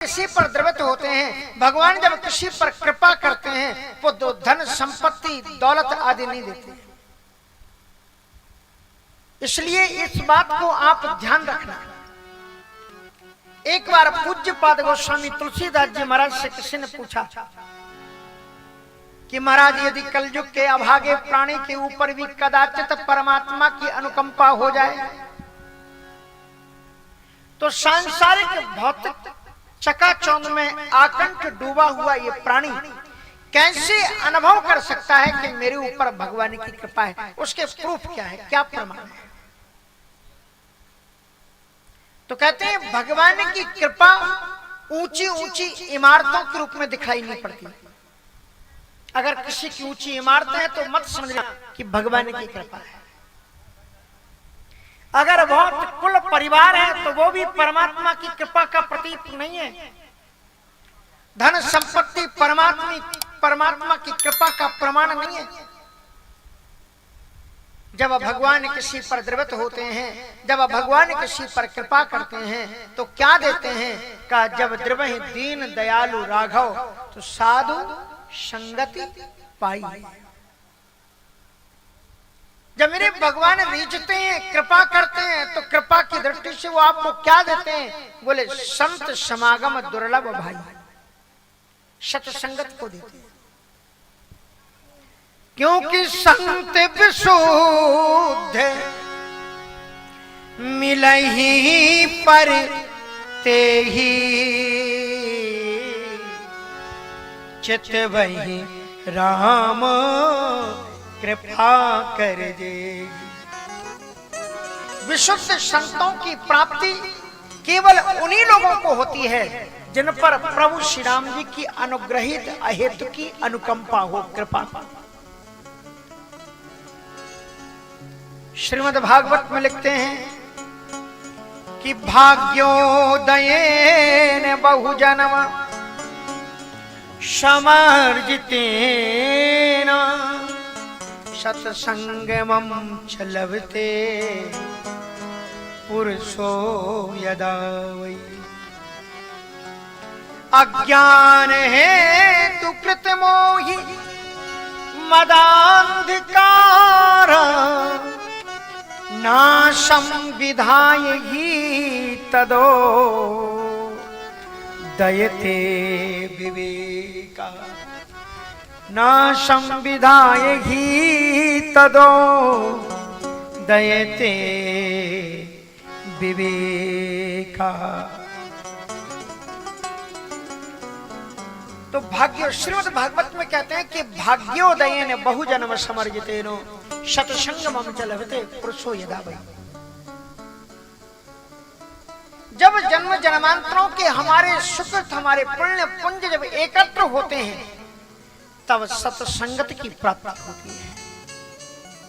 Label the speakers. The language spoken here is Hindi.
Speaker 1: किसी पर द्रवित होते हैं, भगवान जब किसी पर कृपा करते हैं वो तो धन संपत्ति दौलत आदि नहीं देते। इसलिए इस बात को आप ध्यान रखना। एक बार पूज्यपाद गोस्वामी तुलसीदास जी महाराज से किसी ने पूछा कि महाराज यदि कलयुग के अभागे प्राणी के ऊपर भी कदाचित परमात्मा की अनुकंपा हो जाए तो सांसारिक भौतिक चकाचौंध में आकंठ डूबा हुआ ये प्राणी कैसे अनुभव कर सकता है कि मेरे ऊपर भगवान की कृपा है? उसके प्रूफ क्या है, क्या प्रमाण है? तो कहते हैं भगवान की कृपा ऊंची ऊंची इमारतों के रूप में दिखाई नहीं पड़ती। अगर किसी की ऊंची इमारत है तो मत समझना कि भगवान की कृपा है। अगर बहुत कुल परिवार है तो वो भी परमात्मा की कृपा का प्रतीक नहीं है। धन संपत्ति परमात्मा की कृपा का प्रमाण नहीं है। जब भगवान किसी पर द्रवित होते हैं, जब भगवान किसी पर कृपा करते हैं तो क्या देते हैं? का जब द्रवहि दीन दयालु राघव तो साधु संगति पाई। जब मेरे भगवान रीझते हैं, कृपा करते हैं तो कृपा की दृष्टि से वो आपको क्या देते हैं? बोले संत समागम दुर्लभ भाई, सत्संगत को देते हैं। क्योंकि संत विशुद्ध मिलहि पर ते ही चित वही राम कृपा कर दे। विशुद्ध संतों की प्राप्ति केवल उन्हीं लोगों को होती है जिन पर प्रभु श्री राम जी की अनुग्रहित अहेतु की अनुकंपा हो, कृपा। श्रीमद् भागवत में लिखते हैं कि भाग्योदयेन बहुजन्म समर्जितेन सत्संगमं च लभते पुरुषो यदा वै। अज्ञान हेतु कृतमोहि मदान्धकार नाशं विधाय ही तदो दयते विवेका। नाशं विधाय ही तदो दयते विवेका। तो भाग्य श्रीमद् भागवत में कहते हैं कि भाग्योदयेन बहुजन्म समर्जितेनो सत्संगमं च लभते पुरुषो यदा वै। जब जन्म जन्मांतरों के हमारे सुकृत हमारे पुण्य पुंज जब एकत्र होते हैं तब सत्संगत की प्राप्ति होती है।